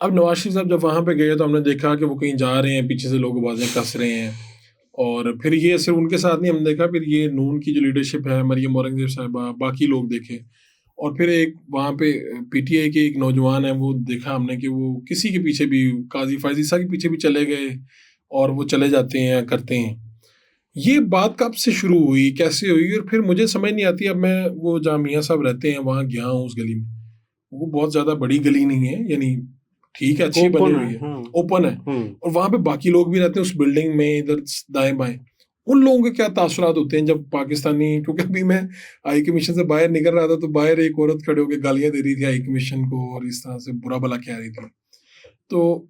अब नवाज शरीफ साहब जब वहाँ पे गए तो हमने देखा कि वो कहीं जा रहे हैं, पीछे से लोग आवाज़ें कस रहे हैं, और फिर ये सिर्फ उनके साथ नहीं, हमने देखा फिर ये नून की जो लीडरशिप है, मरियम औरंगजेब साहिबा, बाकी लोग देखे, और फिर एक वहाँ पे पीटीआई के एक नौजवान है, वो देखा हमने कि वो किसी के पीछे भी, काजी फायजीसा के पीछे भी चले गए, और वो चले जाते हैं, करते हैं। ये बात कब से शुरू हुई, कैसे हुई, और फिर मुझे समझ नहीं आती। अब मैं वो जहाँ मियाँ साहब रहते हैं वहाँ गया हूँ उस गली में, वो बहुत ज़्यादा बड़ी गली नहीं है, यानी ठीक है, अच्छी बनी ओपन हुई है। है, ओपन है, और वहाँ पे बाकी लोग भी रहते हैं उस बिल्डिंग में, इधर दाएं बाएं। उन लोगों के क्या तासुरात होते हैं जब पाकिस्तानी, क्योंकि अभी मैं हाई कमीशन से बाहर निकल रहा था तो बाहर एक औरत खड़े होकर गालियां दे रही थी हाई कमीशन को, और इस तरह से बुरा भला कह रही थी। तो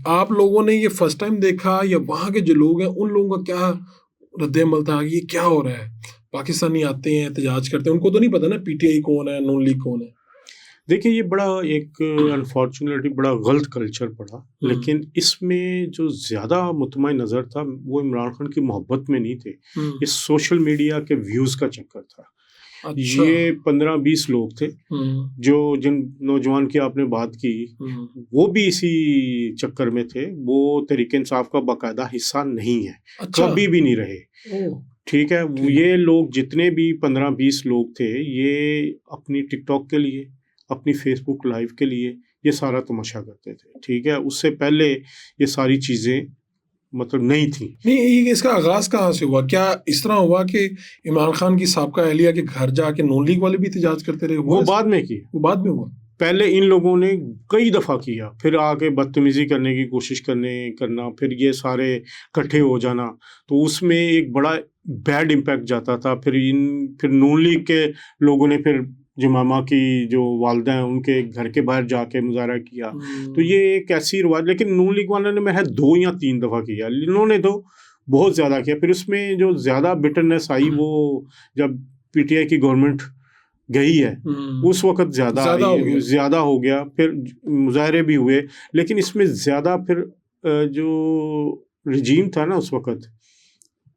आप लोगों ने ये फर्स्ट टाइम देखा, या वहाँ के जो लोग हैं उन लोगों का क्या रद्द-ए-अमल था, ये क्या हो रहा है? पाकिस्तानी आते हैं, एहतजाज करते हैं, उनको तो नहीं पता ना पीटीआई कौन है, नून लीग कौन है। देखिए, ये बड़ा एक अनफॉर्चुनेटली बड़ा गलत कल्चर पड़ा, लेकिन इसमें जो ज़्यादा मुतमईन नज़र था वो इमरान खान की मोहब्बत में नहीं थे, ये सोशल मीडिया के व्यूज़ का चक्कर था। अच्छा। ये 15-20 लोग थे जो, जिन नौजवान की आपने बात की, वो भी इसी चक्कर में थे। वो तहरीक इंसाफ का बाकायदा हिस्सा नहीं है, अच्छा। कभी भी नहीं रहे। ठीक है, ये लोग जितने भी 15-20 लोग थे, ये अपनी टिकटॉक के लिए, अपनी फेसबुक लाइव के लिए ये सारा तमाशा करते थे। ठीक है, उससे पहले ये सारी चीज़ें मतलब नहीं थी। नहीं, ये इसका आगाज कहाँ से हुआ? क्या इस तरह हुआ कि इमरान खान की साबका अहलिया के घर जाके नून लीग वाले भी एहतजाज करते रहे? वो बाद में किया, वो बाद में हुआ। पहले इन लोगों ने कई दफ़ा किया, फिर आके बदतमीज़ी करने की कोशिश करना, फिर ये सारे इकट्ठे हो जाना, तो उसमें एक बड़ा बैड इम्पैक्ट जाता था। फिर नून लीग के लोगों ने फिर जमामा की जो वालदा हैं उनके घर के बाहर जाके मुजाहरा किया। तो ये एक ऐसी रिवाज, लेकिन नून लीग वालों ने महज 2 या 3 दफ़ा किया, इन्होंने तो बहुत ज़्यादा किया। फिर उसमें जो ज़्यादा बिटरनेस आई वो जब पीटीआई की गवर्नमेंट गई है, उस वक्त ज़्यादा हो गया। फिर मुजाहरे भी हुए, लेकिन इसमें ज़्यादा फिर जो रजीम था ना उस वक्त,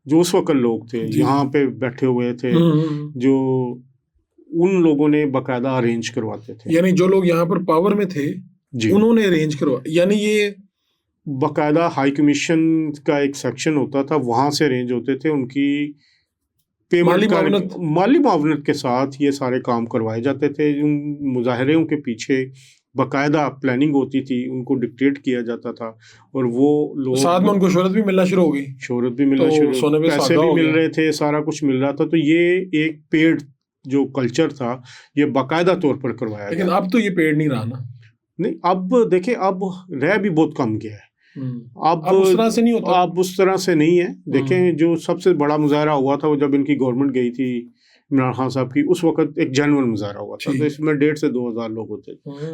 जो उस वक्त लोग थे यहाँ पे बैठे हुए थे, जो उन लोगों ने बाकायदा अरेंज करवाते थे। यानी जो लोग यहाँ पर पावर में थे उन्होंने अरेंज करवा, यानी ये बाकायदा हाई कमीशन का एक सेक्शन होता था, वहाँ से अरेंज होते थे, उनकी माली मावनत के साथ ये सारे काम करवाए जाते थे। उन मुजाहरों के पीछे बाकायदा प्लानिंग होती थी, उनको डिक्टेट किया जाता था, और वो लोग साथ में उनको शोहरत भी मिलना शुरू हो गई, पैसे भी मिल रहे थे, सारा कुछ मिल रहा था। तो ये एक पेड जो कल्चर था ये बाकायदा तौर पर करवाया गया। लेकिन अब तो ये पेड़ नहीं रहा ना। नहीं, अब देखिए, अब रह भी बहुत कम गया है। अब उस तरह से नहीं होता, अब उस तरह से नहीं है। देखें, जो सबसे बड़ा मुजाहरा हुआ था वो जब इनकी गवर्नमेंट गई थी इमरान खान साहब की, उस वक्त एक जेन्युइन मुजाहरा हुआ था। तो इसमें 1,500 से 2,000 लोग होते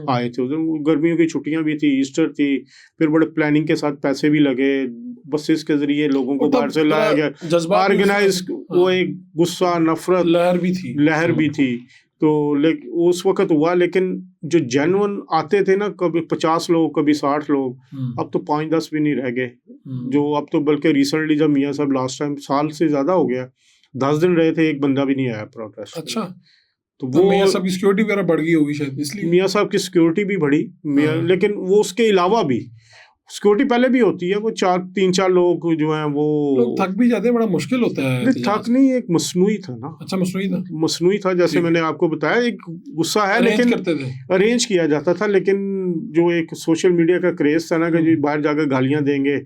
आए थे। उधर गर्मियों की छुट्टियां भी थी, ईस्टर थी, फिर बड़े प्लानिंग के साथ पैसे भी लगे, बसेस के जरिए लोगों को बाहर से लाया गया, ऑर्गेनाइज। वो एक गुस्सा, नफरत, लहर भी थी। तो उस वक्त हुआ, लेकिन जो जेन्युइन आते थे ना, कभी 50 लोग, कभी 60 लोग, अब तो 5-10 भी नहीं रह गए। जो अब तो बल्कि रिसेंटली जब मियाँ साहब लास्ट टाइम, साल से ज़्यादा हो गया, 10 दिन रहे थे, एक बंदा भी नहीं आया प्रोटेस्ट। अच्छा, तो वो मियाँ साहब की सिक्योरिटी वगैरह बढ़ गई होगी शायद, इसलिए मियाँ साहब की सिक्योरिटी भी बढ़ी। लेकिन वो उसके अलावा भी सिक्योरिटी पहले भी होती है, वो 3-4 लोग जो हैं वो थक भी जाते हैं, बड़ा मुश्किल होता है। थक नहीं, एक मसनूई था ना। अच्छा, मसनूई था, जैसे मैंने आपको बताया, एक गुस्सा है, लेकिन अरेंज किया जाता था। लेकिन जो एक सोशल मीडिया का क्रेज था ना, कि जो बाहर जाकर गालियां देंगे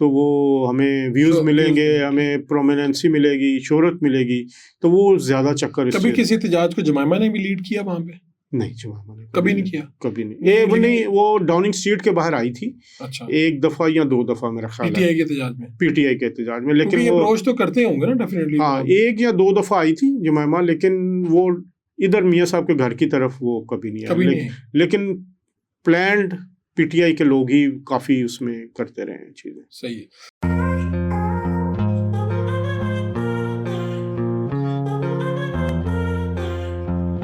तो वो हमें व्यूज मिलेंगे, हमें प्रोमिनेंसी मिलेगी, शोहरत मिलेगी, तो वो ज्यादा चक्कर। कभी किसी एहतजाज को जमाइमा ने भी लीड किया वहां पे? नहीं, जमाइमा ने कभी नहीं किया। कभी नहीं। वो डाउनिंग स्ट्रीट के बाहर आई थी। अच्छा, 1 दफा या 2 दफा मेरा ख्याल है, पीटीआई के एहतजाज में। लेकिन वो अप्रोच तो करते होंगे ना, डेफिनेटली। हाँ, 1 या 2 दफा आई थी जमाइमा, लेकिन वो इधर मियाँ साहब के घर की तरफ वो कभी नहीं आई। लेकिन प्लान्ड पीटीआई के लोग ही काफी उसमें करते रहे हैं चीजें। सही है।